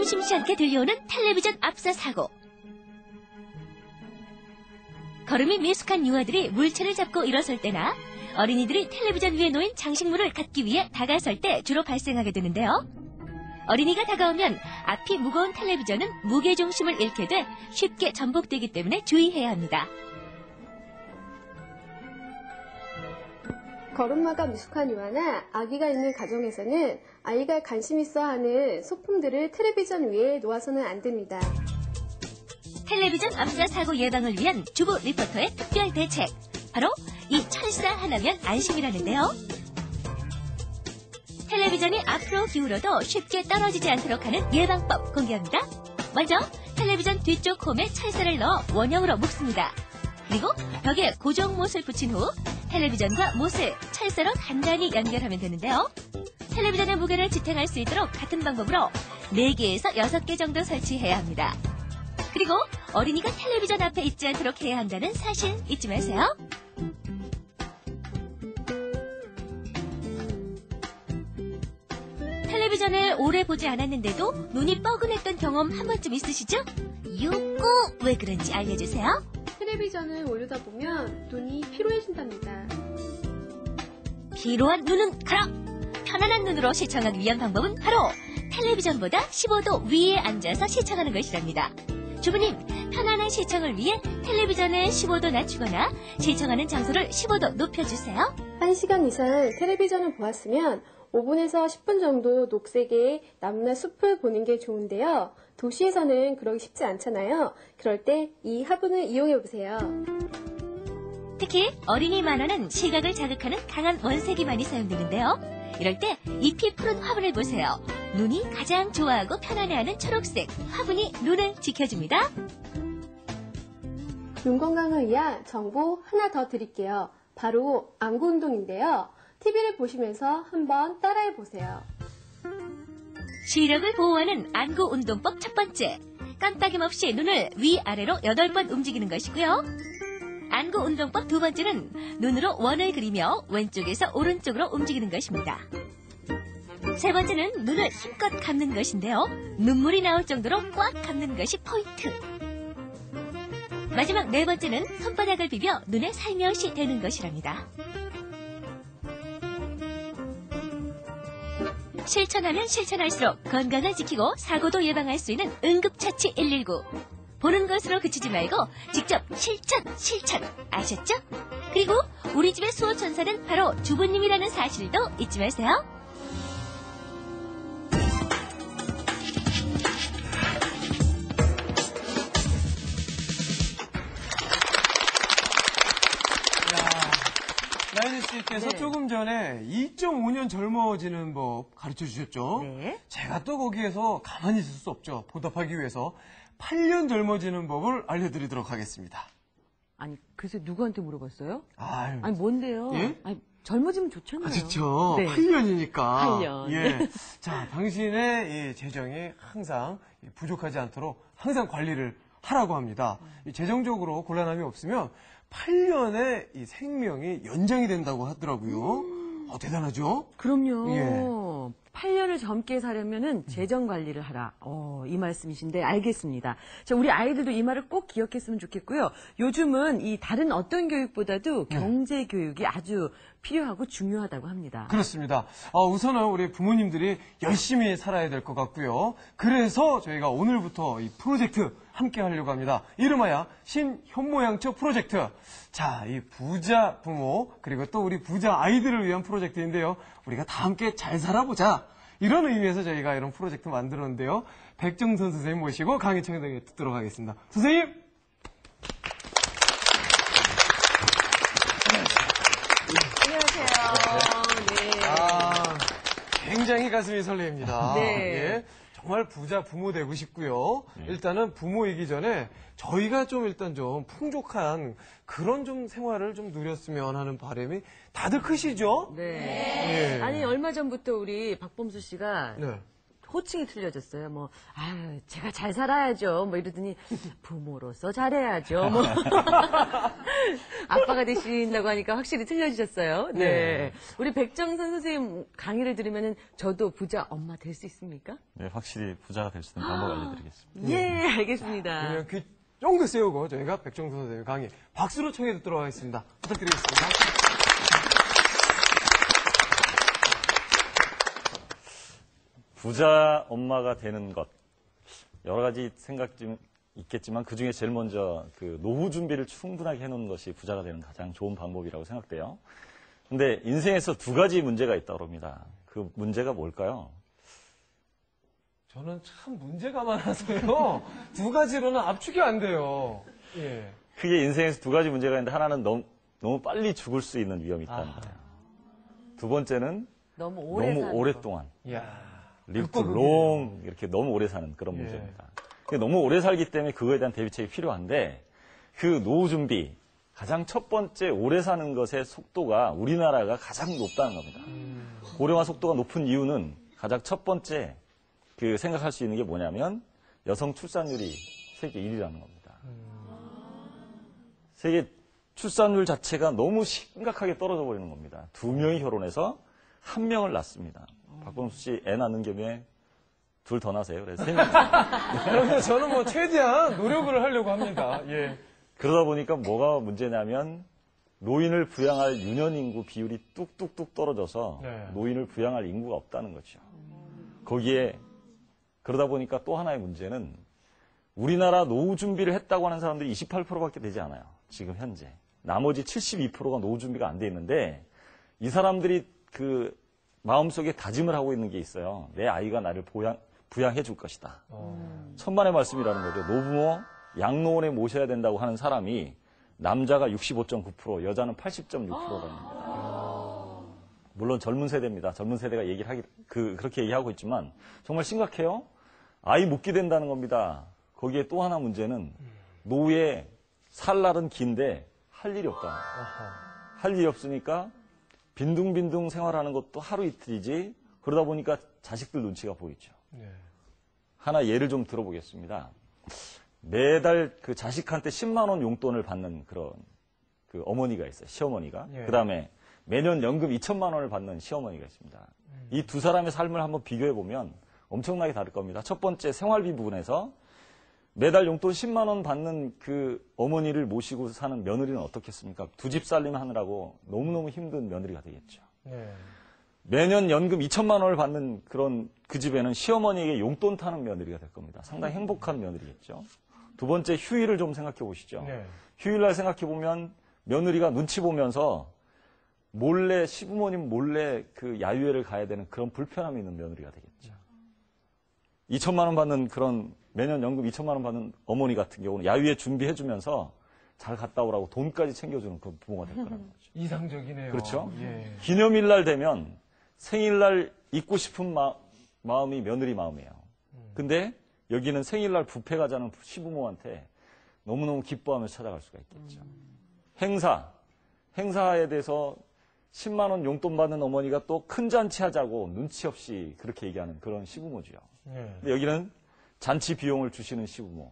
심심치 않게 들려오는 텔레비전 압사 사고. 걸음이 미숙한 유아들이 물체를 잡고 일어설 때나 어린이들이 텔레비전 위에 놓인 장식물을 갖기 위해 다가설 때 주로 발생하게 되는데요. 어린이가 다가오면 앞이 무거운 텔레비전은 무게중심을 잃게 돼 쉽게 전복되기 때문에 주의해야 합니다. 걸음마가 미숙한 유아나 아기가 있는 가정에서는 아이가 관심 있어 하는 소품들을 텔레비전 위에 놓아서는 안 됩니다. 텔레비전 압사 사고 예방을 위한 주부 리포터의 특별 대책. 바로 이 철사 하나면 안심이라는데요. 텔레비전이 앞으로 기울어도 쉽게 떨어지지 않도록 하는 예방법 공개합니다. 먼저 텔레비전 뒤쪽 홈에 철사를 넣어 원형으로 묶습니다. 그리고 벽에 고정 못을 붙인 후 텔레비전과 못을 철사로 단단히 연결하면 되는데요. 텔레비전의 무게를 지탱할 수 있도록 같은 방법으로 4개에서 6개 정도 설치해야 합니다. 그리고 어린이가 텔레비전 앞에 있지 않도록 해야 한다는 사실 잊지 마세요. 텔레비전을 오래 보지 않았는데도 눈이 뻐근했던 경험 한 번쯤 있으시죠? 요거 왜 그런지 알려주세요. 텔레비전을 올리다 보면 눈이 피로해진답니다. 피로한 눈은 가라! 편안한 눈으로 시청하기 위한 방법은 바로 텔레비전보다 15도 위에 앉아서 시청하는 것이랍니다. 주부님, 편안한 시청을 위해 텔레비전을 15도 낮추거나 시청하는 장소를 15도 높여주세요. 1시간 이상 텔레비전을 보았으면 5분에서 10분 정도 녹색의 나무나 숲을 보는 게 좋은데요. 도시에서는 그러기 쉽지 않잖아요. 그럴 때 이 화분을 이용해보세요. 특히 어린이 만화는 시각을 자극하는 강한 원색이 많이 사용되는데요. 이럴 때 잎이 푸른 화분을 보세요. 눈이 가장 좋아하고 편안해하는 초록색 화분이 눈을 지켜줍니다. 눈 건강을 위한 정보 하나 더 드릴게요. 바로 안구 운동인데요. TV를 보시면서 한번 따라해보세요. 시력을 보호하는 안구 운동법 첫 번째. 깜빡임 없이 눈을 위아래로 8번 움직이는 것이고요. 안구 운동법 두 번째는 눈으로 원을 그리며 왼쪽에서 오른쪽으로 움직이는 것입니다. 세 번째는 눈을 힘껏 감는 것인데요. 눈물이 나올 정도로 꽉 감는 것이 포인트. 마지막 네 번째는 손바닥을 비벼 눈에 살며시 대는 것이랍니다. 실천하면 실천할수록 건강을 지키고 사고도 예방할 수 있는 응급처치 119. 보는 것으로 그치지 말고 직접 실천 아셨죠? 그리고 우리 집의 수호천사는 바로 주부님이라는 사실도 잊지 마세요. 나연희 씨께서 조금 전에 2.5년 젊어지는 법 가르쳐 주셨죠? 네. 제가 또 거기에서 가만히 있을 수 없죠. 보답하기 위해서 8년 젊어지는 법을 알려드리도록 하겠습니다. 아니, 글쎄 누구한테 물어봤어요? 아유, 아니, 뭔데요? 예? 아니, 젊어지면 좋잖아요. 좋죠. 네. 8년이니까. 8년. 예. 자, 당신의 이 재정이 항상 부족하지 않도록 항상 관리를 하라고 합니다. 이 재정적으로 곤란함이 없으면 8년의 이 생명이 연장이 된다고 하더라고요. 대단하죠? 그럼요. 8년을 젊게 사려면은 재정 관리를 하라. 이 말씀이신데 알겠습니다. 자, 우리 아이들도 이 말을 꼭 기억했으면 좋겠고요. 요즘은 이 다른 어떤 교육보다도 경제 교육이 아주 필요하고 중요하다고 합니다. 그렇습니다. 우선은 우리 부모님들이 열심히 살아야 될 것 같고요. 그래서 저희가 오늘부터 이 프로젝트 함께 하려고 합니다. 이름하여 신현모양처 프로젝트. 자, 이 부자 부모 그리고 또 우리 부자 아이들을 위한 프로젝트인데요. 우리가 다 함께 잘 살아보자. 이런 의미에서 저희가 이런 프로젝트 만들었는데요. 백정선 선생님 모시고 강의 청해 듣도록 하겠습니다. 선생님! 안녕하세요. 네. 굉장히 가슴이 설레입니다. 네. 예, 정말 부자 부모 되고 싶고요. 일단은 부모이기 전에 저희가 좀 일단 좀 풍족한 그런 좀 생활을 좀 누렸으면 하는 바람이 다들 크시죠? 네. 예. 아니, 얼마 전부터 우리 박범수 씨가 네. 호칭이 틀려졌어요. 뭐, 제가 잘 살아야죠. 뭐 이러더니, 부모로서 잘해야죠. 뭐. 아빠가 되신다고 하니까 확실히 틀려지셨어요. 네. 우리 백정선 선생님 강의를 들으면은 저도 부자 엄마 될 수 있습니까? 네, 확실히 부자가 될 수 있는 방법 알려드리겠습니다. 예, 알겠습니다. 그러면 귀 쫑긋 세우고 저희가 백정선 선생님 강의 박수로 청해 듣도록 하겠습니다. 부탁드리겠습니다. 부자 엄마가 되는 것. 여러 가지 생각이 있겠지만 그 중에 제일 먼저 그 노후 준비를 충분하게 해놓는 것이 부자가 되는 가장 좋은 방법이라고 생각돼요. 근데 인생에서 두 가지 문제가 있다고 합니다. 그 문제가 뭘까요? 저는 참 문제가 많아서요. 두 가지로는 압축이 안 돼요. 예. 크게 인생에서 두 가지 문제가 있는데 하나는 너무 빨리 죽을 수 있는 위험이 있다는 거예요. 두 번째는 너무 오랫동안. 이야. live too long 이렇게 너무 오래 사는 그런 예. 문제입니다. 너무 오래 살기 때문에 그거에 대한 대비책이 필요한데 그 노후 준비 가장 첫 번째 오래 사는 것의 속도가 우리나라가 가장 높다는 겁니다. 고령화 속도가 높은 이유는 가장 첫 번째 그 생각할 수 있는 게 뭐냐면 여성 출산율이 세계 1위라는 겁니다. 세계 출산율 자체가 너무 심각하게 떨어져 버리는 겁니다. 2명이 결혼해서 1명을 낳습니다. 박범수 씨 애 낳는 겸에 둘 더 낳으세요. 그래서 3명. 저는 뭐 최대한 노력을 하려고 합니다. 예. 그러다 보니까 뭐가 문제냐면 노인을 부양할 유년 인구 비율이 뚝뚝뚝 떨어져서 네. 노인을 부양할 인구가 없다는 거죠. 거기에 그러다 보니까 또 하나의 문제는 우리나라 노후 준비를 했다고 하는 사람들이 28%밖에 되지 않아요. 지금 현재. 나머지 72%가 노후 준비가 안 돼 있는데 이 사람들이 그 마음속에 다짐을 하고 있는 게 있어요. 내 아이가 나를 부양해 줄 것이다. 천만의 말씀이라는 거죠. 노부모 양로원에 모셔야 된다고 하는 사람이 남자가 65.9%, 여자는 80.6%라는 겁니다. 물론 젊은 세대입니다. 젊은 세대가 그렇게 얘기하고 있지만 정말 심각해요. 아이 못 기댄다는 겁니다. 거기에 또 하나 문제는 노후에 살 날은 긴데 할 일이 없다. 할 일이 없으니까 빈둥빈둥 생활하는 것도 하루 이틀이지 그러다 보니까 자식들 눈치가 보이죠. 네. 하나 예를 좀 들어보겠습니다. 매달 그 자식한테 10만 원 용돈을 받는 그런 그 어머니가 있어요. 시어머니가. 예. 그다음에 매년 연금 2천만 원을 받는 시어머니가 있습니다. 이 두 사람의 삶을 한번 비교해 보면 엄청나게 다를 겁니다. 첫 번째 생활비 부분에서 매달 용돈 10만 원 받는 그 어머니를 모시고 사는 며느리는 어떻겠습니까? 두 집 살림 하느라고 너무너무 힘든 며느리가 되겠죠. 네. 매년 연금 2천만 원을 받는 그 집에는 시어머니에게 용돈 타는 며느리가 될 겁니다. 상당히 행복한 며느리겠죠. 두 번째 휴일을 좀 생각해 보시죠. 네. 휴일날 생각해 보면 며느리가 눈치 보면서 시부모님 몰래 그 야유회를 가야 되는 그런 불편함이 있는 며느리가 되겠죠. 2천만 원 받는 그런 매년 연금 2천만 원 받는 어머니 같은 경우는 야유회 준비해 주면서 잘 갔다 오라고 돈까지 챙겨주는 그런 부모가 될 거라는 거죠. 이상적이네요. 그렇죠? 예. 기념일날 되면 생일날 잊고 싶은 마음이 며느리 마음이에요. 근데 여기는 생일날 뷔페 가자는 시부모한테 너무너무 기뻐하면서 찾아갈 수가 있겠죠. 행사에 대해서 10만 원 용돈 받는 어머니가 또 큰 잔치 하자고 눈치 없이 그렇게 얘기하는 그런 시부모죠. 예. 근데 여기는 잔치 비용을 주시는 시부모.